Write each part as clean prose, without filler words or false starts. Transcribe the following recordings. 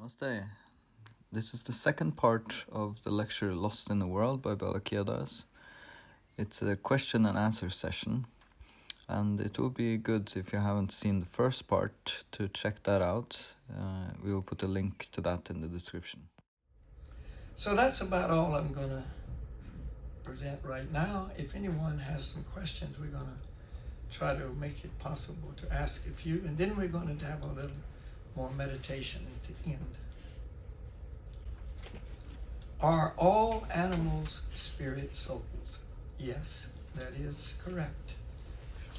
Namaste. This is the second part of the lecture Lost in the World by Balakiadas. It's a question and answer session, and it will be good if you haven't seen the first part to check that out. We will put a link to that in the description. So that's about all I'm going to present right now. If anyone has some questions, we're going to try to make it possible to ask a few, and then we're going to have a little more meditation at the end. Are all animals spirit souls? Yes, that is correct.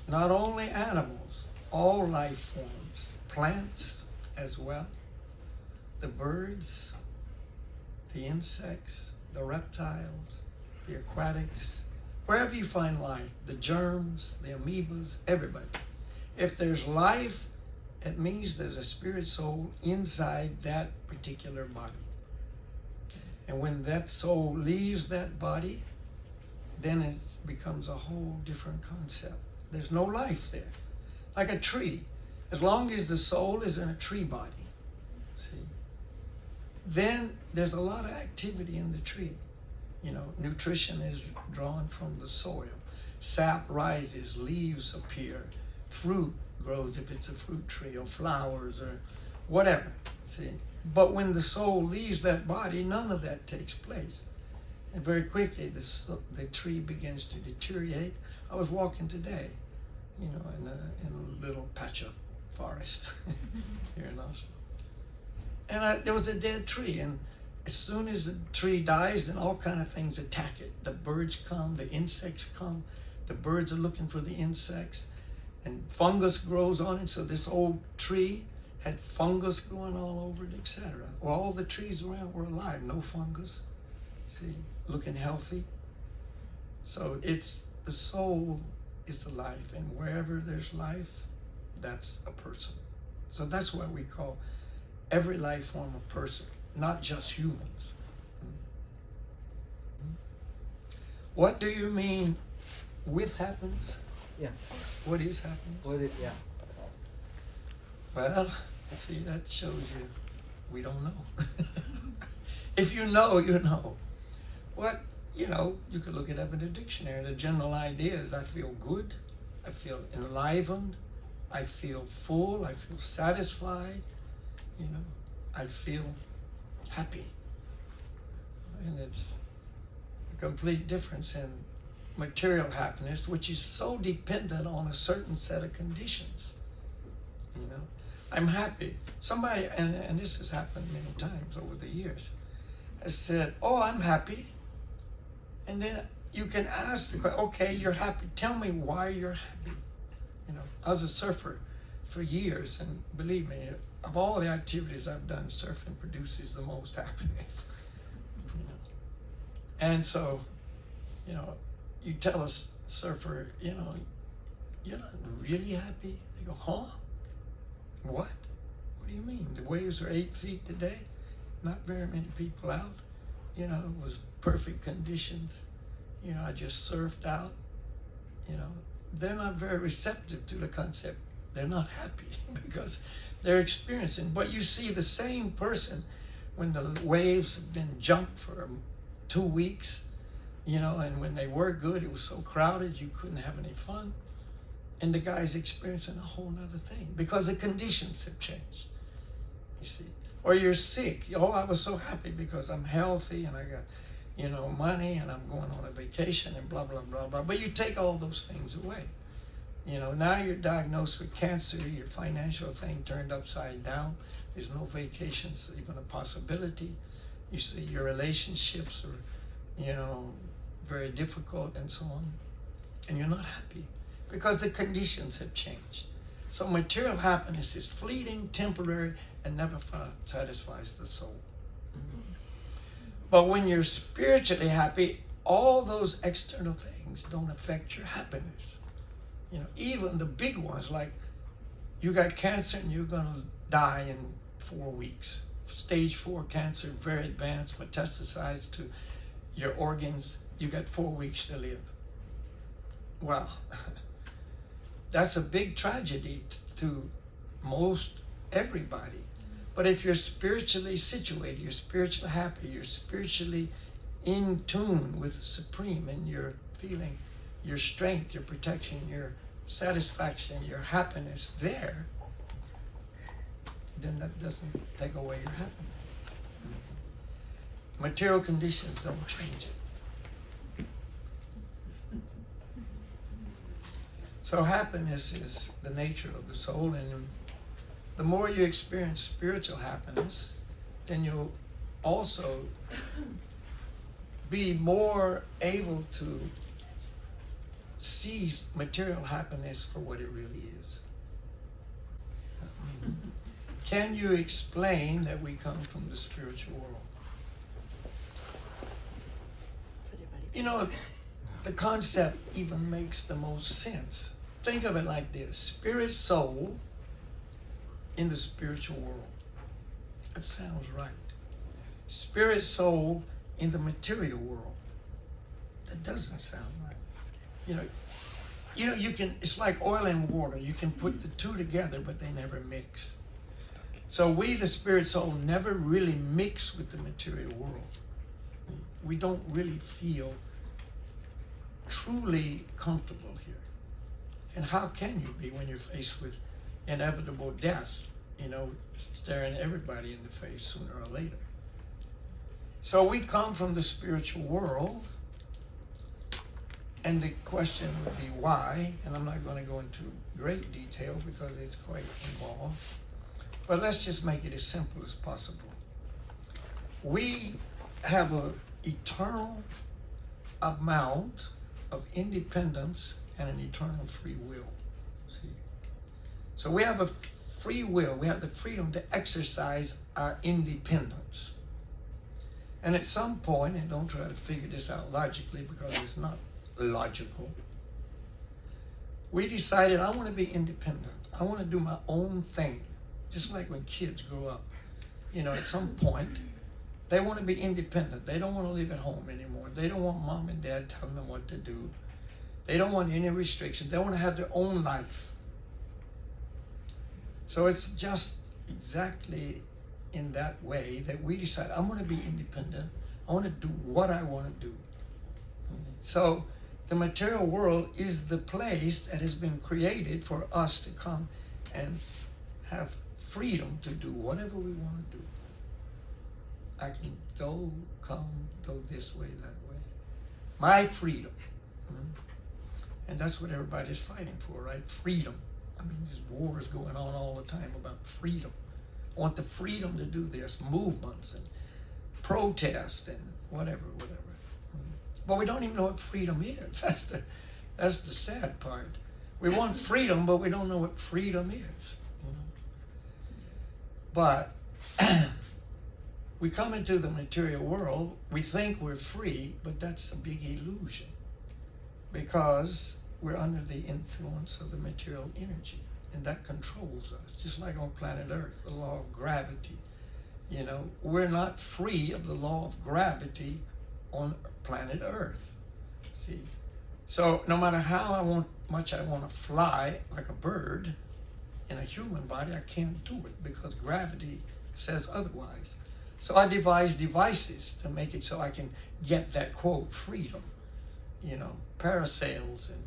Not only animals, all life forms, plants as well, the birds, the insects, the reptiles, the aquatics, wherever you find life, the germs, the amoebas, everybody. If there's life, it means there's a spirit soul inside that particular body. And when that soul leaves that body, then it becomes a whole different concept. There's no life there. Like a tree. As long as the soul is in a tree body, see, then there's a lot of activity in the tree. You know, nutrition is drawn from the soil. Sap rises, leaves appear, fruit grows if it's a fruit tree, or flowers, or whatever, see. But when the soul leaves that body, none of that takes place. And very quickly, the tree begins to deteriorate. I was walking today, you know, in a little patch of forest here in Oslo. And there was a dead tree, and as soon as the tree dies, then all kind of things attack it. The birds come, the insects come, the birds are looking for the insects, and fungus grows on it. So this old tree had fungus going all over it, etc. Well, all the trees around were alive, no fungus, see, looking healthy. So it's the soul is the life, and wherever there's life, that's a person. So that's why we call every life form a person, not just humans. What do you mean with happiness? Yeah. What is happiness? Yeah. Well, see, that shows you we don't know. If you know, you know. What, you know, you could look it up in the dictionary. The general idea is I feel good, I feel enlivened, I feel full, I feel satisfied, you know, I feel happy. And it's a complete difference in material happiness, which is so dependent on a certain set of conditions. You know, I'm happy. Somebody, and this has happened many times over the years, has said, oh, I'm happy. And then you can ask the question, okay, you're happy. Tell me why you're happy. You know, I was a surfer for years, and believe me, of all the activities I've done, surfing produces the most happiness. You know, and so, you know, you tell a surfer, you know, you're not really happy. They go, huh? What? What do you mean? The waves are 8 feet today. Not very many people out. You know, it was perfect conditions. You know, I just surfed out. You know, they're not very receptive to the concept. They're not happy because they're experiencing. But you see the same person when the waves have been jumped for 2 weeks, you know, and when they were good, it was so crowded you couldn't have any fun. And the guy's experiencing a whole nother thing because the conditions have changed, you see. Or you're sick. Oh, I was so happy because I'm healthy and I got, you know, money and I'm going on a vacation and blah, blah, blah, blah. But you take all those things away. You know, now you're diagnosed with cancer, your financial thing turned upside down. There's no vacations, even a possibility. You see, your relationships are, you know, very difficult and so on. And you're not happy because the conditions have changed. So material happiness is fleeting, temporary, and never satisfies the soul. But when you're spiritually happy, all those external things don't affect your happiness. You know, even the big ones, like you got cancer and you're going to die in 4 weeks. Stage 4 cancer, very advanced, metastasized to your organs. You got 4 weeks to live. Well, that's a big tragedy to most everybody. But if you're spiritually situated, you're spiritually happy, you're spiritually in tune with the Supreme, and you're feeling your strength, your protection, your satisfaction, your happiness there, then that doesn't take away your happiness. Material conditions don't change it. So happiness is the nature of the soul, and the more you experience spiritual happiness, then you'll also be more able to see material happiness for what it really is. Can you explain that we come from the spiritual world? You know, the concept even makes the most sense. Think of it like this: spirit, soul in the spiritual world. That sounds right. Spirit, soul in the material world. That doesn't sound right. You know, you can, it's like oil and water. You can put the two together, but they never mix. So we, the spirit soul, never really mix with the material world. We don't really feel truly comfortable here. And how can you be when you're faced with inevitable death, you know, staring everybody in the face sooner or later? So we come from the spiritual world, and the question would be why, and I'm not going to go into great detail because it's quite involved, but let's just make it as simple as possible. We have an eternal amount of independence and an eternal free will. See? So we have a free will. We have the freedom to exercise our independence. And at some point, and don't try to figure this out logically because it's not logical, we decided, I want to be independent. I want to do my own thing. Just like when kids grow up. You know, at some point, they want to be independent. They don't want to live at home anymore. They don't want mom and dad telling them what to do. They don't want any restrictions. They want to have their own life. So it's just exactly in that way that we decide, I'm going to be independent. I want to do what I want to do. So the material world is the place that has been created for us to come and have freedom to do whatever we want to do. I can go this way, that way. My freedom. And that's what everybody's fighting for, right? Freedom. I mean, there's wars going on all the time about freedom. I want the freedom to do this, movements and protest and whatever. But we don't even know what freedom is. That's the sad part. We want freedom, but we don't know what freedom is. But we come into the material world, we think we're free, but that's a big illusion because we're under the influence of the material energy, and that controls us, just like on planet Earth, the law of gravity. You know, we're not free of the law of gravity on planet Earth. See? So no matter how much I want to fly like a bird in a human body, I can't do it because gravity says otherwise. So I devise devices to make it so I can get that, quote, freedom. You know, parasails and,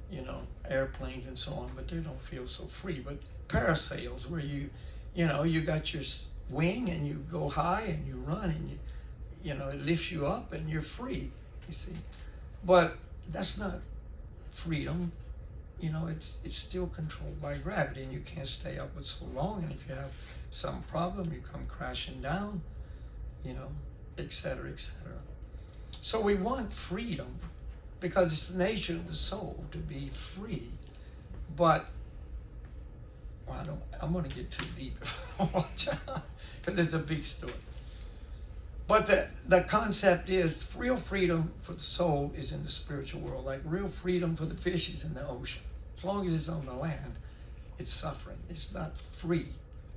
you know, airplanes and so on, but they don't feel so free. But parasails where you got your wing and you go high and you run and you know, it lifts you up and you're free, you see. But that's not freedom. You know, it's still controlled by gravity, and you can't stay up for so long, and if you have some problem, you come crashing down, you know, etc., etc. So we want freedom because it's the nature of the soul to be free. But I'm going to get too deep if I don't watch out, because it's a big story. But the concept is real freedom for the soul is in the spiritual world, like real freedom for the fish is in the ocean. As long as it's on the land, it's suffering. It's not free.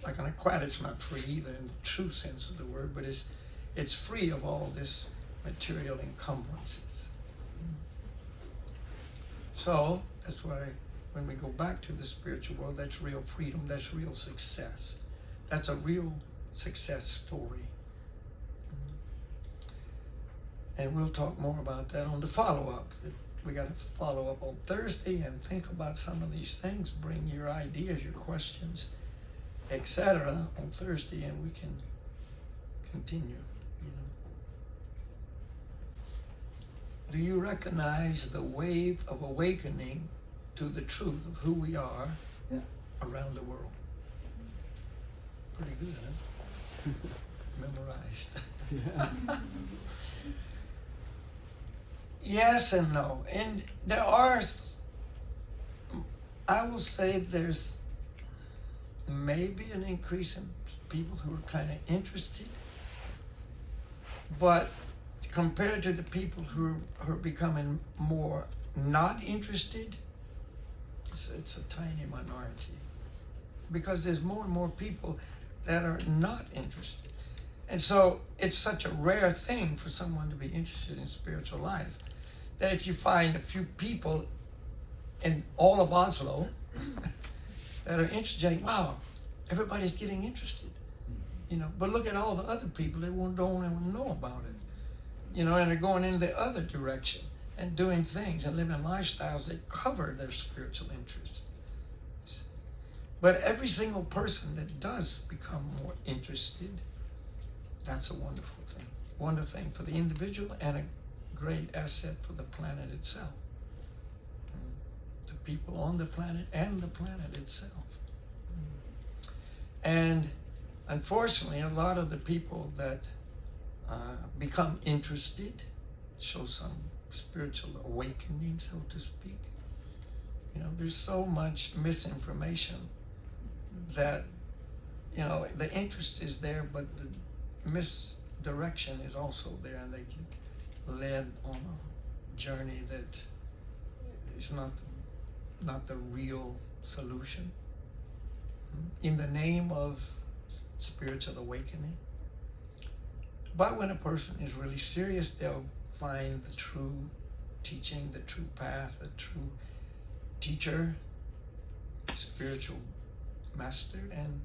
Like an aquatic's not free either in the true sense of the word, but it's free of all this material encumbrances. So that's why when we go back to the spiritual world, that's real freedom, that's real success. That's a real success story. And we'll talk more about that on the follow-up. We got to follow up on Thursday and think about some of these things. Bring your ideas, your questions, etc. on Thursday, and we can continue. Do you recognize the wave of awakening to the truth of who we are around the world? Pretty good, huh? Memorized. Yeah. Yes and no. And there are, I will say there's maybe an increase in people who are kind of interested, but compared to the people who are becoming more not interested, it's a tiny minority. Because there's more and more people that are not interested. And so it's such a rare thing for someone to be interested in spiritual life that if you find a few people in all of Oslo that are interested, wow, everybody's getting interested, but look at all the other people that don't even know about it, and they're going in the other direction and doing things and living lifestyles that cover their spiritual interests. But every single person that does become more interested, that's a wonderful thing. Wonderful thing for the individual and a great asset for the planet itself. The people on the planet and the planet itself. And unfortunately, a lot of the people that become interested show some spiritual awakening, so to speak. There's so much misinformation that, the interest is there, but the misdirection is also there, and they get led on a journey that is not the real solution in the name of spiritual awakening. But when a person is really serious, they'll find the true teaching, the true path, the true teacher, spiritual master, and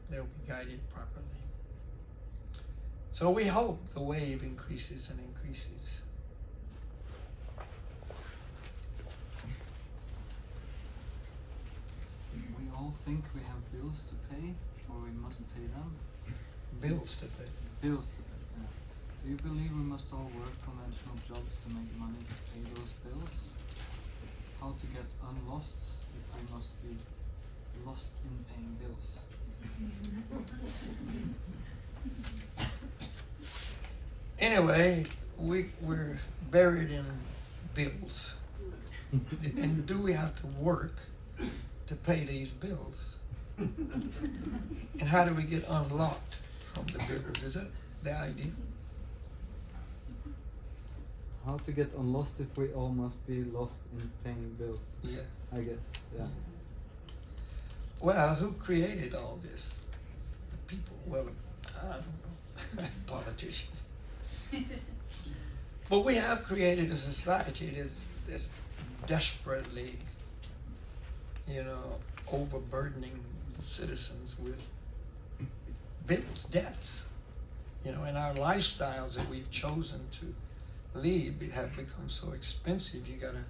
they'll be guided properly. So we hope the wave increases and increases. We all think we have bills to pay, or we must pay them. Bills to pay. Bills to pay, yeah. Do you believe we must all work conventional jobs to make money to pay those bills? How to get unlost if we must be lost in paying bills? Anyway, we're buried in bills. And do we have to work to pay these bills? And how do we get unlocked from the bills? Is that the idea? How to get unlost if we all must be lost in paying bills? Yeah. I guess, yeah. Well, who created all this? The people. Well, I don't know. Politicians. But we have created a society that's desperately, overburdening the citizens with bills, debts. And our lifestyles that we've chosen to lead have become so expensive. You got to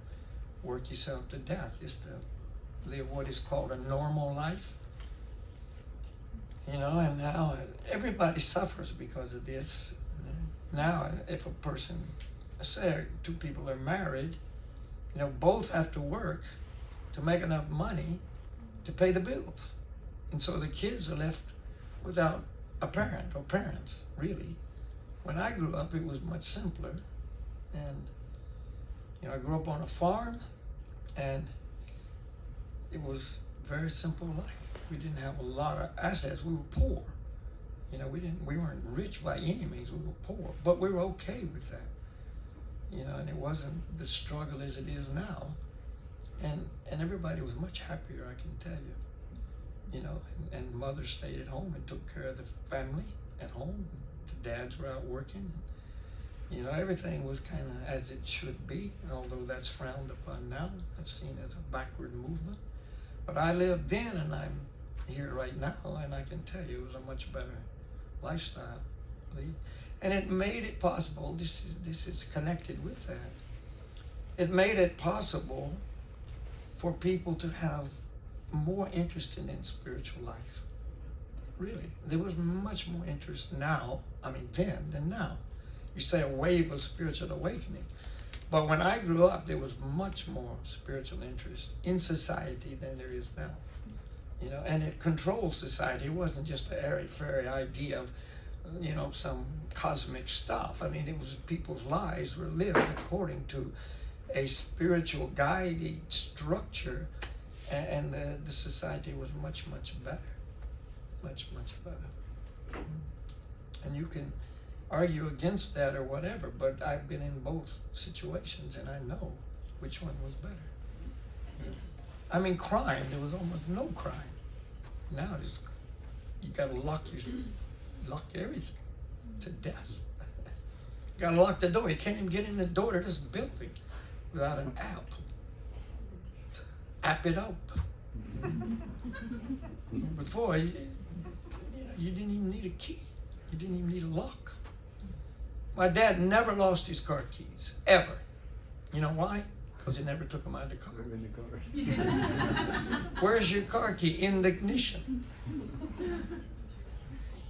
work yourself to death just to live what is called a normal life. And now everybody suffers because of this. Now, if a person, say two people are married, both have to work to make enough money to pay the bills. And so the kids are left without a parent or parents, really. When I grew up, it was much simpler. And, I grew up on a farm, and it was a very simple life. We didn't have a lot of assets. We were poor. We weren't rich by any means. We were poor, but we were okay with that. And it wasn't the struggle as it is now. And everybody was much happier, I can tell you. And mother stayed at home and took care of the family at home. The dads were out working. Everything was kind of as it should be, although that's frowned upon now. That's seen as a backward movement. But I lived then, and I'm here right now, and I can tell you it was a much better lifestyle. And it made it possible, this is connected with that, it made it possible for people to have more interest in spiritual life. Really, there was much more interest then than now. You say a wave of spiritual awakening. But when I grew up, there was much more spiritual interest in society than there is now. And it controlled society. It wasn't just an airy-fairy idea of, some cosmic stuff. I mean, it was people's lives were lived according to a spiritual guided structure, and the society was much, much better. Much, much better. And you can argue against that or whatever, but I've been in both situations and I know which one was better. I mean, crime, there was almost no crime. Now you gotta lock everything to death. You gotta lock the door. You can't even get in the door to this building without an app. App it up. Before, you didn't even need a key. You didn't even need a lock. My dad never lost his car keys, ever. You know why? Because he never took them out of the car. Where's your car key? In the ignition.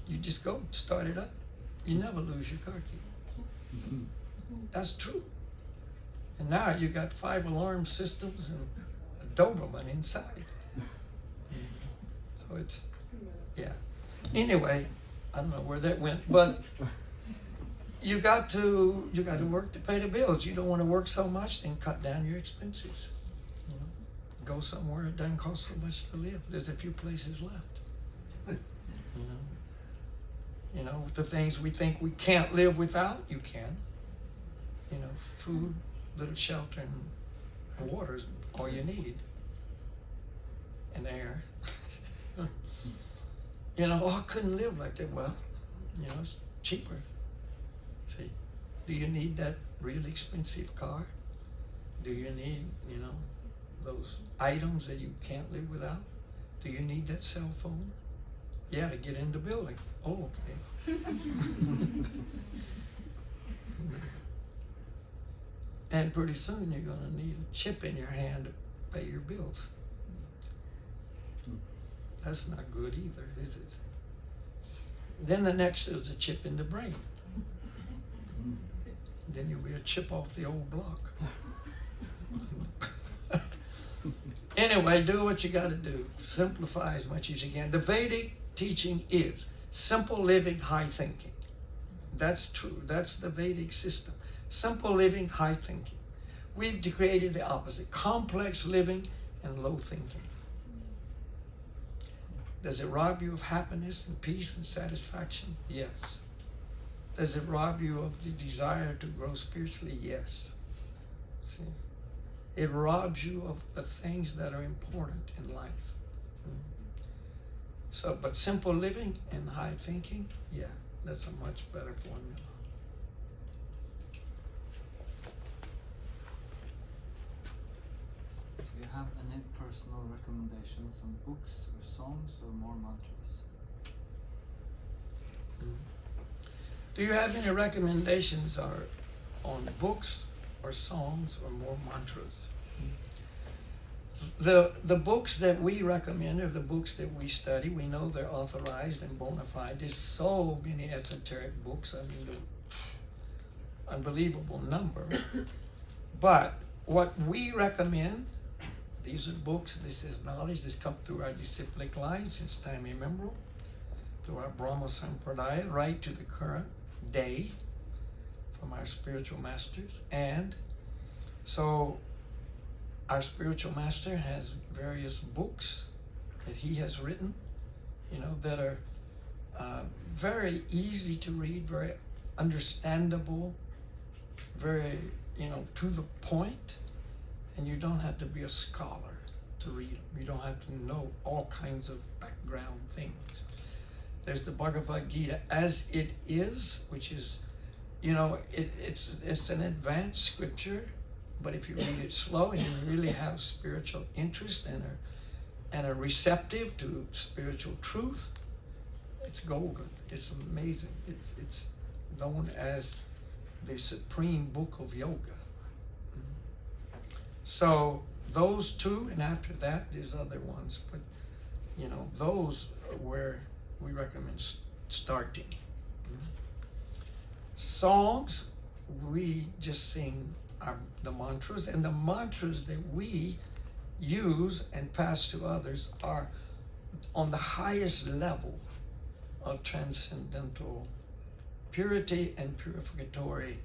You just go, start it up. You never lose your car key. That's true. And now you got 5 alarm systems and a Doberman inside. So it's, yeah. Anyway, I don't know where that went, but you got to work to pay the bills. You don't want to work so much, then cut down your expenses. Go somewhere it doesn't cost so much to live. There's a few places left. The things we think we can't live without, you can. Food, little shelter, and water is all you need. And air. I couldn't live like that. Well, it's cheaper. See, do you need that really expensive car? Do you need, those items that you can't live without? Do you need that cell phone? Yeah, to get in the building. Oh, okay. And pretty soon you're going to need a chip in your hand to pay your bills. That's not good either, is it? Then the next is a chip in the brain. Then you'll be a chip off the old block. Anyway, do what you got to do. Simplify as much as you can. The Vedic teaching is simple living, high thinking. That's true. That's the Vedic system. Simple living, high thinking. We've created the opposite. Complex living and low thinking. Does it rob you of happiness and peace and satisfaction? Yes. Does it rob you of the desire to grow spiritually? Yes. See? It robs you of the things that are important in life. So, but simple living and high thinking, yeah, that's a much better formula. Do you have any personal recommendations on books or songs or more mantras? Do you have any recommendations on books or songs or more mantras? The books that we recommend are the books that we study. We know they're authorized and bona fide. There's so many esoteric books. I mean, the unbelievable number. But what we recommend, these are books, this is knowledge, this comes through our disciplic lines since time immemorial, through our Brahma Sampradaya, right to the current day from our spiritual masters. And so our spiritual master has various books that he has written, that are very easy to read, very understandable, very, to the point, and you don't have to be a scholar to read them. You don't have to know all kinds of background things. There's the Bhagavad Gita as it is, which is, it's an advanced scripture, but if you read it slow and you really have spiritual interest and are, and are receptive to spiritual truth, it's golden. It's amazing. It's known as the supreme book of yoga. So those two, and after that, there's other ones, but you know, those are where we recommend starting. Songs, we just sing the mantras, and the mantras that we use and pass to others are on the highest level of transcendental purity and purificatory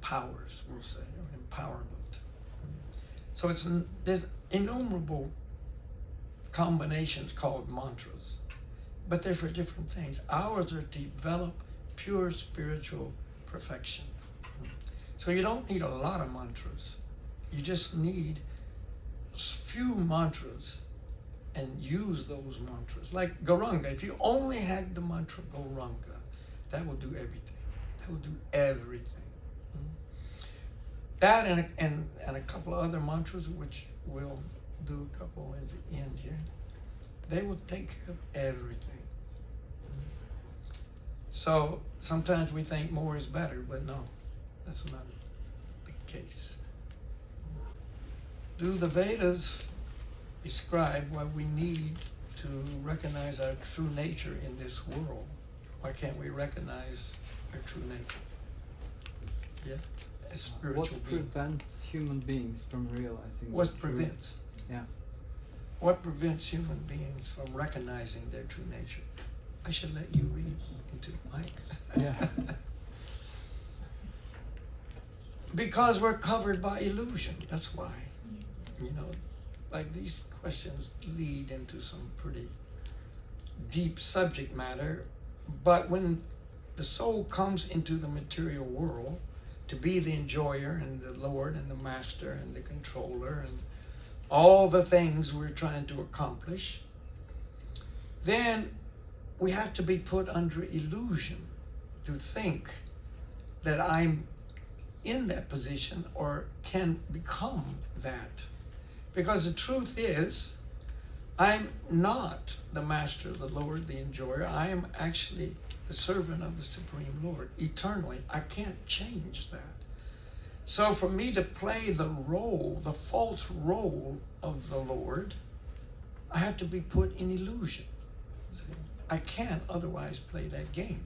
powers, we'll say, or empowerment. So there's innumerable combinations called mantras, but they're for different things. Ours are to develop pure spiritual perfection. So you don't need a lot of mantras. You just need few mantras and use those mantras. Like Gauranga, if you only had the mantra Gauranga, that will do everything. That will do everything. That and a couple of other mantras, which we'll do a couple at the end here, they will take care of everything. So sometimes we think more is better, but no, that's not the case. Do the Vedas describe what we need to recognize our true nature in this world? Why can't we recognize our true nature? Yeah, as spiritual What beings. prevents human beings from realizing? What the true- prevents? Yeah. What prevents human beings from recognizing their true nature? I should let you read into the mic. Yeah. Because we're covered by illusion. That's why. You know, like these questions lead into some pretty deep subject matter. But when the soul comes into the material world to be the enjoyer and the Lord and the master and the controller and all the things we're trying to accomplish, then we have to be put under illusion to think that I'm in that position or can become that. Because the truth is, I'm not the master, the Lord, the enjoyer. I am actually the servant of the Supreme Lord eternally. I can't change that. So for me to play the role, the false role of the Lord, I have to be put in illusion. See? I can't otherwise play that game.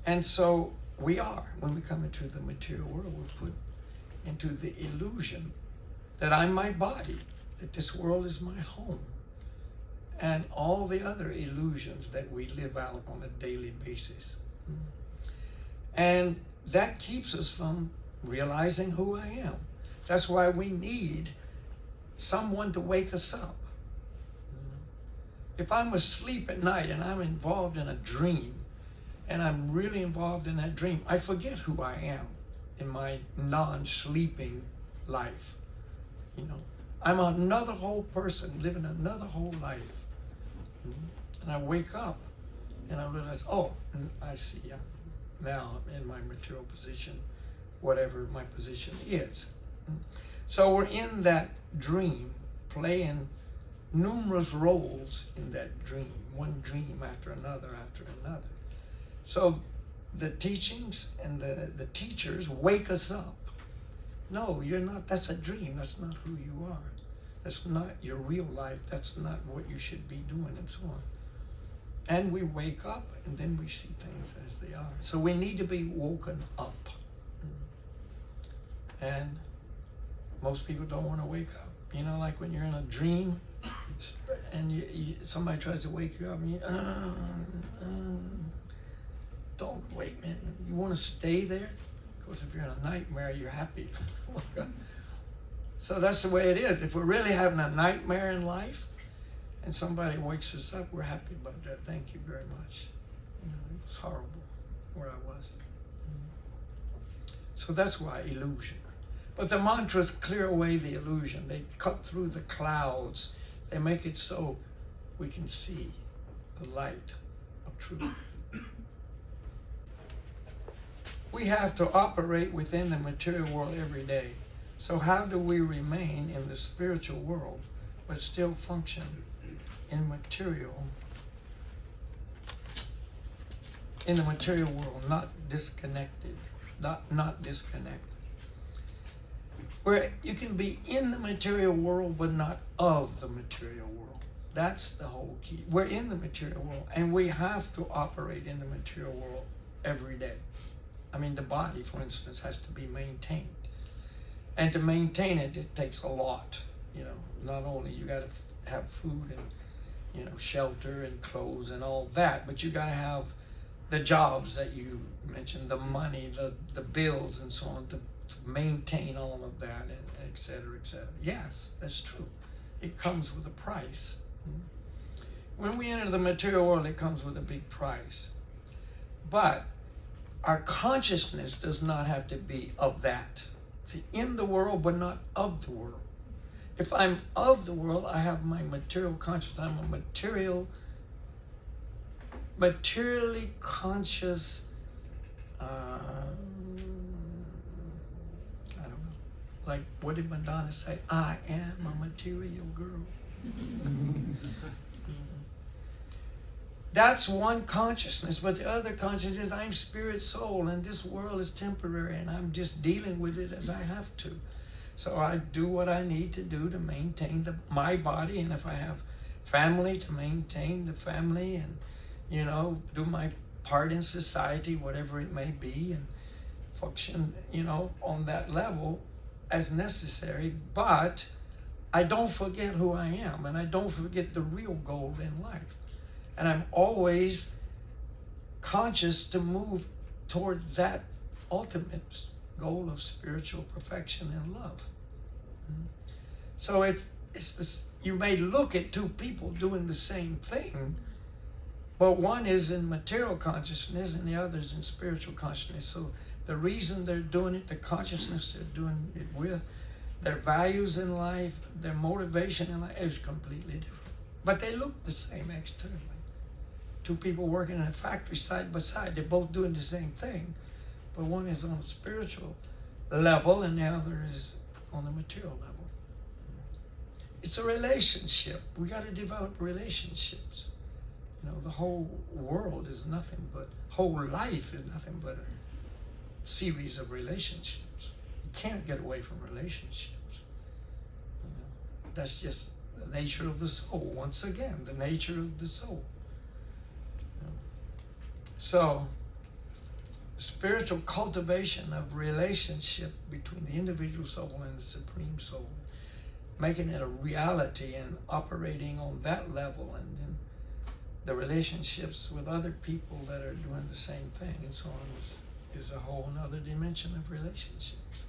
And so we are, when we come into the material world, we're put into the illusion that I'm my body, that this world is my home, and all the other illusions that we live out on a daily basis. And that keeps us from realizing who I am. That's why we need someone to wake us up. If I'm asleep at night and I'm involved in a dream, and I'm really involved in that dream, I forget who I am in my non-sleeping life. You know, I'm another whole person living another whole life. And I wake up and I realize, oh, I see, now I'm in my material position, whatever my position is. So we're in that dream, playing numerous roles in that dream, one dream after another after another. So the teachings and the teachers wake us up. No, you're not, that's a dream, that's not who you are. That's not your real life, that's not what you should be doing, and so on. And we wake up and then we see things as they are. So we need to be woken up. And most people don't want to wake up. You know, like when you're in a dream and somebody tries to wake you up and you, don't wake, man. You want to stay there? Of course, if you're in a nightmare, you're happy. So that's the way it is. If we're really having a nightmare in life and somebody wakes us up, we're happy about that. Thank you very much. You know, it was horrible where I was. So that's why illusion. But the mantras clear away the illusion. They cut through the clouds. They make it so we can see the light of truth. We have to operate within the material world every day. So how do we remain in the spiritual world but still function in the material world, not disconnected, not disconnected? Where you can be in the material world but not of the material world. That's the whole key. We're in the material world, and we have to operate in the material world every day. I mean, the body, for instance, has to be maintained. And to maintain it, it takes a lot. You know, not only you got to have food and, you know, shelter and clothes and all that, but you got to have the jobs that you mentioned, the money, the bills and so on, to maintain all of that, and et cetera, et cetera. Yes, that's true. It comes with a price. When we enter the material world, it comes with a big price. But our consciousness does not have to be of that. See, in the world, but not of the world. If I'm of the world, I have my material consciousness. I'm a materially conscious, I don't know, like what did Madonna say? I am a material girl. That's one consciousness, but the other consciousness is I'm spirit, soul, and this world is temporary, and I'm just dealing with it as I have to. So I do what I need to do to maintain my body, and if I have family, to maintain the family, and, you know, do my part in society, whatever it may be, and function, you know, on that level as necessary. But I don't forget who I am, and I don't forget the real goal in life. And I'm always conscious to move toward that ultimate goal of spiritual perfection and love. So it's this. You may look at two people doing the same thing, but one is in material consciousness and the other is in spiritual consciousness. So the reason they're doing it, the consciousness they're doing it with, their values in life, their motivation in life is completely different. But they look the same externally. Two people working in a factory side by side, they're both doing the same thing, but one is on a spiritual level and the other is on the material level. It's a relationship. We got to develop relationships. You know, the whole world is nothing but, whole life is nothing but a series of relationships. You can't get away from relationships. You know, that's just the nature of the soul. Once again, the nature of the soul. So, spiritual cultivation of relationship between the individual soul and the supreme soul, making it a reality and operating on that level, and then the relationships with other people that are doing the same thing and so on is a whole other dimension of relationships.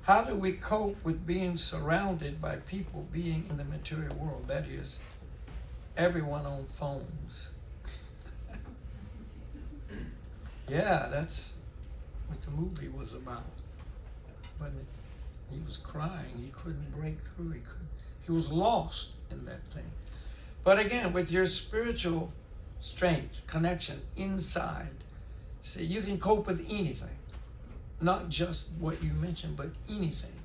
How do we cope with being surrounded by people being in the material world? That is, everyone on phones. Yeah, that's what the movie was about. Wasn't it? He was crying. He couldn't break through. He was lost in that thing. But again, with your spiritual strength, connection inside, see, you can cope with anything. Not just what you mentioned, but anything.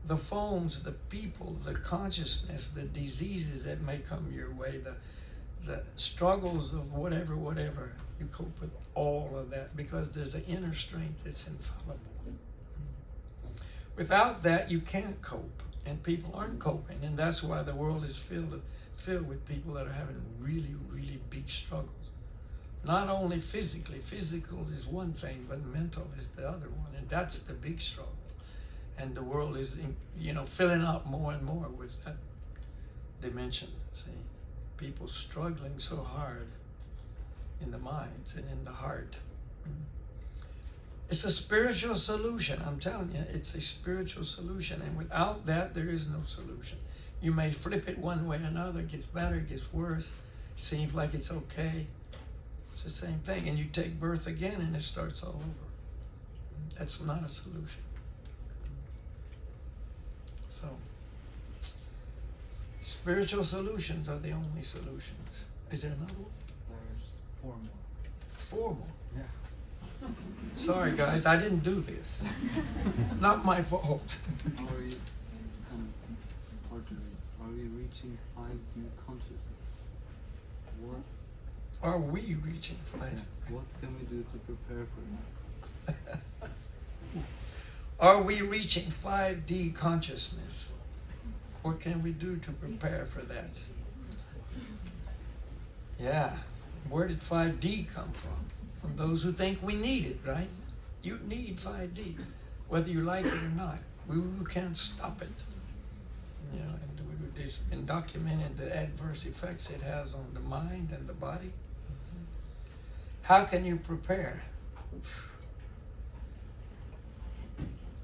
The phones, the people, the consciousness, the diseases that may come your way, the struggles of whatever, you cope with all of that because there's an inner strength that's infallible. Without that, you can't cope, and people aren't coping, and that's why the world is filled with people that are having really, really big struggles. Not only physically, physical is one thing, but mental is the other one, and that's the big struggle. And the world is, you know, filling up more and more with that dimension. See, people struggling so hard in the minds and in the heart. It's a spiritual solution. I'm telling you, it's a spiritual solution, and without that, there is no solution. You may flip it one way or another. It gets better, it gets worse. Seems like it's okay. It's the same thing, and you take birth again, and it starts all over. That's not a solution. So, spiritual solutions are the only solutions. Is there another one? There's 4 more. 4 more. Yeah. Sorry, guys, I didn't do this. It's not my fault. Are we, it's kind of hard to read. Are we reaching 5D consciousness? What, Are we reaching yeah, flight? what can we do to prepare for that? Are we reaching 5D consciousness? What can we do to prepare for that? Yeah. Where did 5D come from? From those who think we need it, right? You need 5D, whether you like it or not. We can't stop it. You know, and it's been documented the adverse effects it has on the mind and the body. How can you prepare?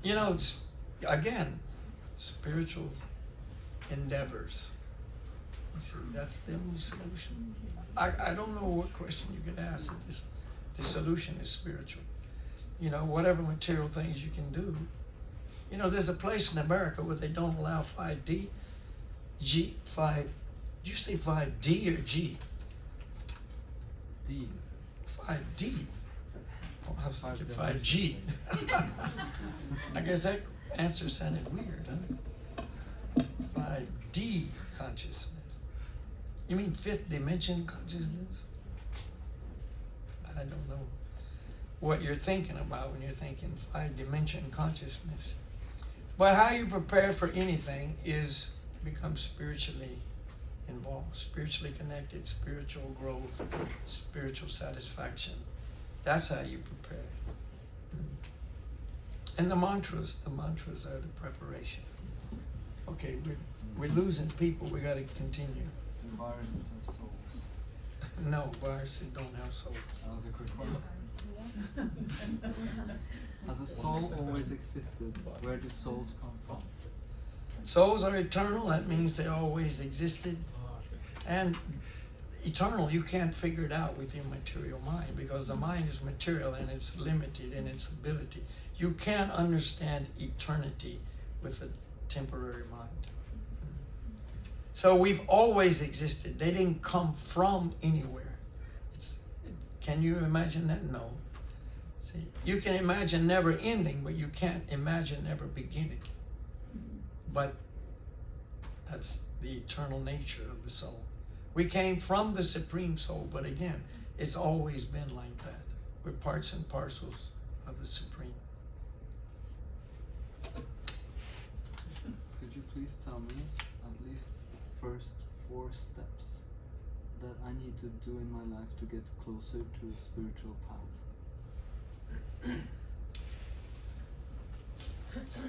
You know, it's, again, spiritual endeavors. You see, that's the only solution. I don't know what question you could ask. The solution is spiritual. You know, whatever material things you can do. You know, there's a place in America where they don't allow 5D, G, 5, did you say 5D or G? D. 5D. Oh, I was thinking 5G. I guess that answer sounded weird, huh? 5D consciousness. You mean fifth dimension consciousness? I don't know what you're thinking about when you're thinking 5-dimension consciousness. But how you prepare for anything is become spiritually involved, spiritually connected, spiritual growth, spiritual satisfaction. That's how you prepare. And the mantras are the preparation. Okay, we're losing people. We got to continue. Do viruses have souls? No, viruses don't have souls. That was a quick one. Has a soul always existed? Where do souls come from? Souls are eternal. That means they always existed. And eternal, you can't figure it out with your material mind, because the mind is material and it's limited in its ability. You can't understand eternity with a temporary mind. So we've always existed. They didn't come from anywhere. Can you imagine that? No. See, you can imagine never ending, but you can't imagine never beginning. But that's the eternal nature of the soul. We came from the Supreme Soul, but again, it's always been like that. We're parts and parcels of the Supreme. Could you please tell me at least the first 4 steps that I need to do in my life to get closer to a spiritual path?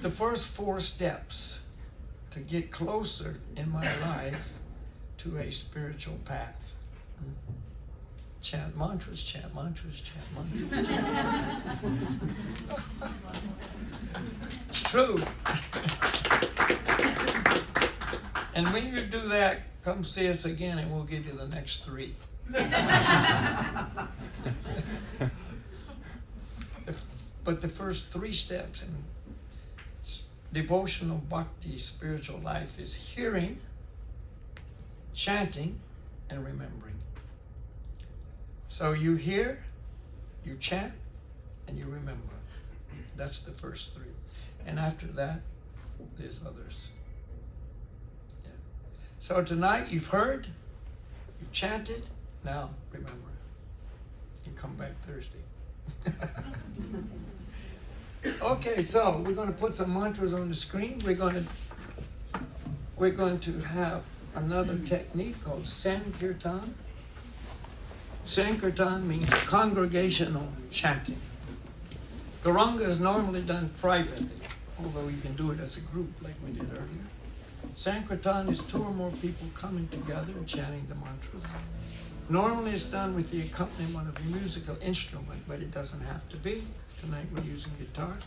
The first 4 steps to get closer in my life to a spiritual path. Chant mantras, chant mantras, chant mantras, chant mantras. It's true. And when you do that, come see us again and we'll give you the next 3. But the first 3 steps in devotional bhakti spiritual life is hearing, chanting, and remembering. So you hear, you chant, and you remember. That's the first 3. And after that, there's others. Yeah. So tonight you've heard, you've chanted, now remember. And come back Thursday. Okay, so we're going to put some mantras on the screen. We're going to have another technique called sankirtan. Sankirtan means congregational chanting. Garanga is normally done privately, although you can do it as a group like we did earlier. Sankirtan is 2 or more people coming together and chanting the mantras. Normally it's done with the accompaniment of a musical instrument, but it doesn't have to be. Tonight we're using guitar.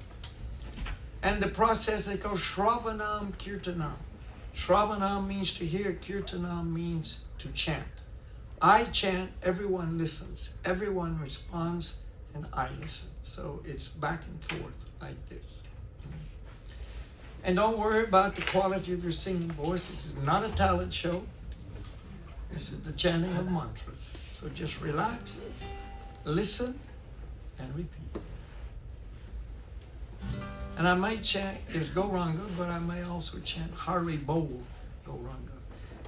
And the process is called Shravanam Kirtanam. Shravanam means to hear, Kirtanam means to chant. I chant, everyone listens, everyone responds, and I listen. So it's back and forth like this. And don't worry about the quality of your singing voice. This is not a talent show. This is the chanting of mantras. So just relax, listen, and repeat. And I might chant is Gauranga, but I may also chant Haribo Gauranga.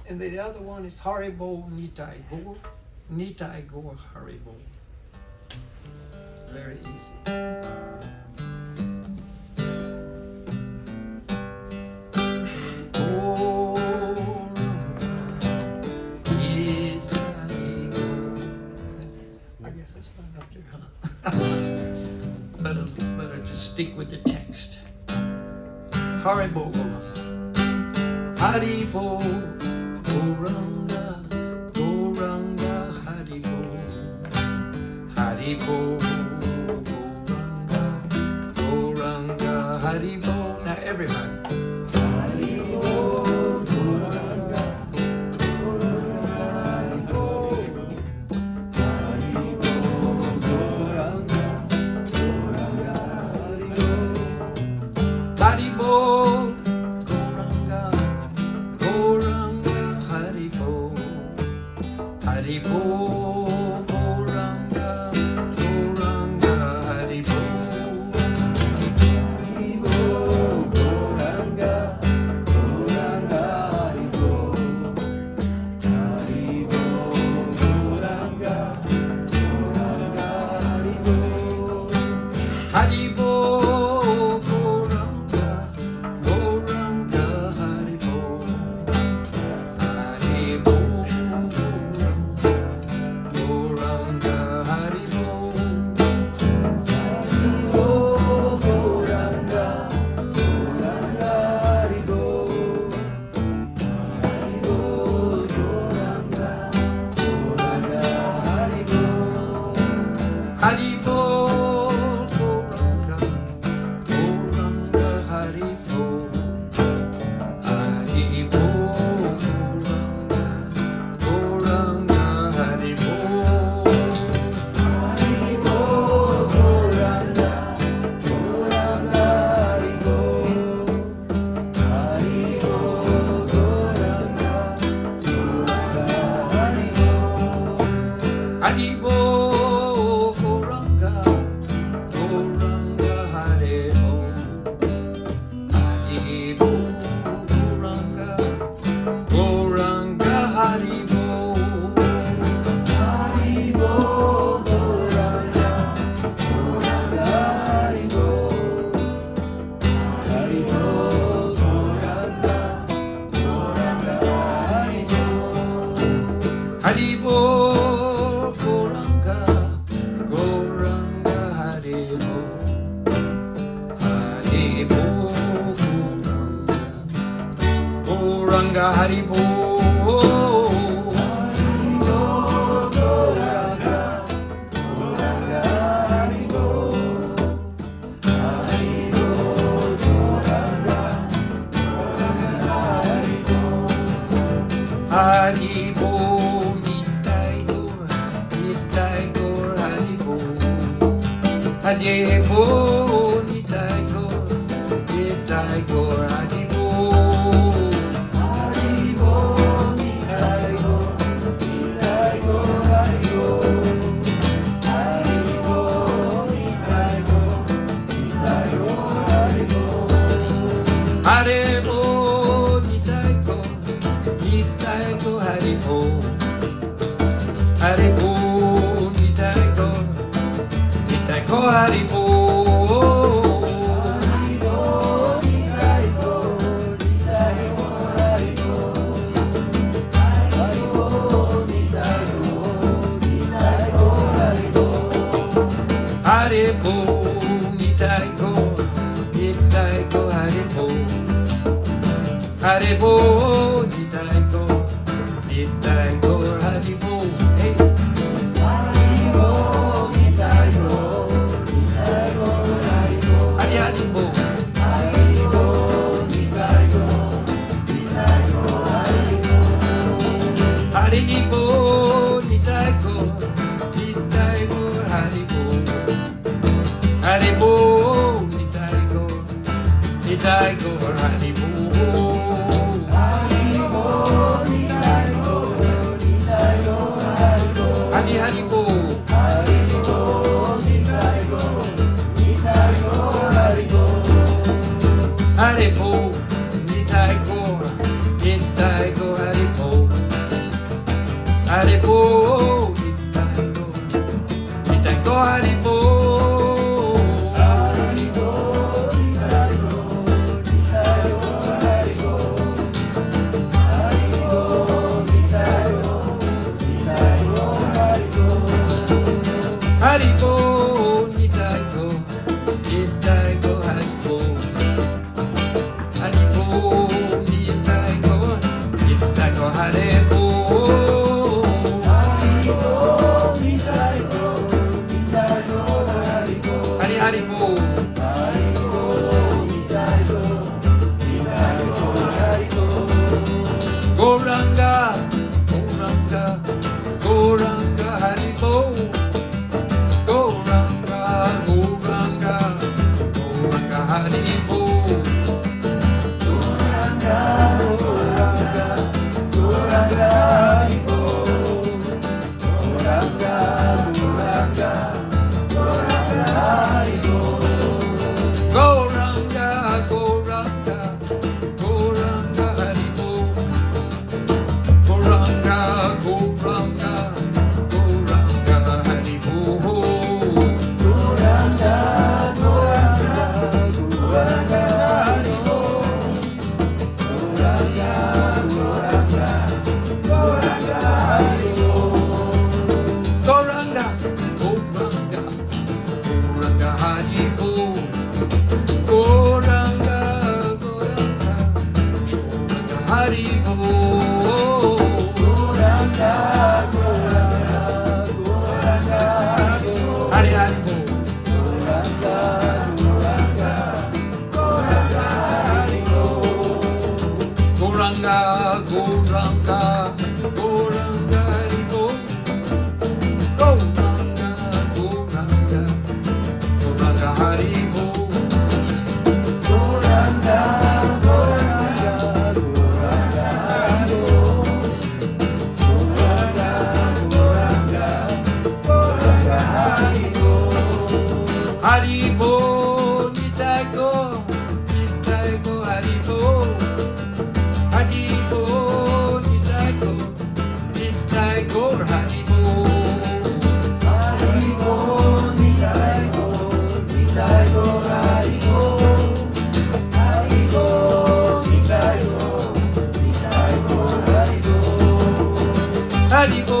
And the other one is Haribo Nitai Gaur Haribo. Very easy. I guess that's not up there, huh? better just stick with the text. Haribo Haribo Gauranga Gauranga Haribo Haribo Gauranga Gauranga Haribo. Now everybody. Haribo, Nitaigo, Nitaigo, Haribo. Haribo, Nitaigo, Nitaigo, Haribo. Haribo, Nitaigo, Nitaigo, Haribo. Haribo, Nitaigo, Nitaigo, Haribo. Haribo, Nitaigo, Nitaigo, Haribo. Haribo, Goranga, Goranga, Goranga, Haribo, Goranga, Goranga, Goranga, Haribo, Goranga, Goranga, Goranga, Haribo, Goranga, Goranga. Goranga, Goranga, Goranga, Haribo. Goranga, Goranga, Goranga, Haribo. Goranga, Goranga, Goranga, Haribo. Goranga, Goranga, Goranga, Haribo. Goranga, Goranga, Goranga, Haribo. Goranga, Goranga, Goranga, Haribo. Goranga, Goranga, Goranga, Haribo. Hari Haribo. Goranga, Goranga, Goranga, Haribo. Goranga, Goranga, Goranga, Haribo. Goranga, Goranga, Goranga, Haribo. Goranga, Goranga, Goranga, Haribo. Goranga, Goranga, Goranga, Haribo. Haribo, Nitaigo, Nitaigo, Haribo. Haribo, Nitaigo, Nitaigo, Haribo. Haribo, Nitaigo, Nitaigo, Haribo. Haribo, Nitaigo, Nitaigo, Haribo. Haribo,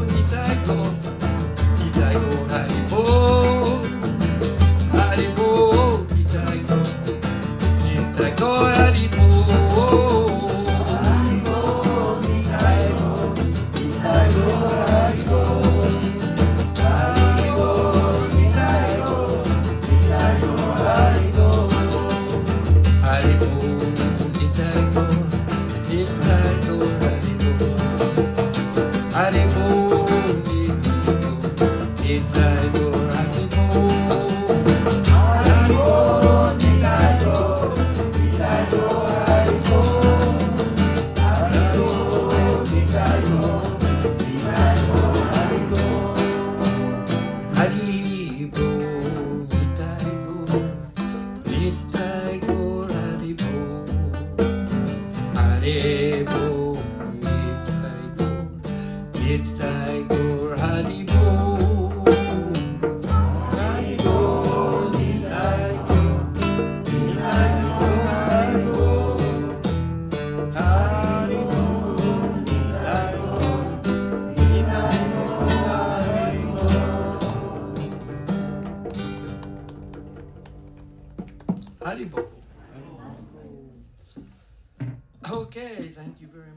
Nitaigo, Nitaigo, Haribo. Haribo, Nitaigo, Nitaigo, Haribo. Haribo, Nitaigo, Nitaigo, Haribo. Haribo, Nitaigo, Nitaigo, Haribo. Haribo, Nitaigo, Nitaigo, Haribo. Haribo, Nitaigo, Nitaigo, Haribo. Haribo, Nitaigo, Nitaigo, Haribo. Haribo, Nitaigo, Nitaigo, Haribo. Haribo, Nitaigo, Nitaigo, Haribo. Haribo, Nitaigo, Nitaigo, Haribo. Haribo, Nitaigo, Nitaigo, Haribo. Haribo, Nitaigo, Nitaigo, Haribo. Haribo. Okay, thank you very much.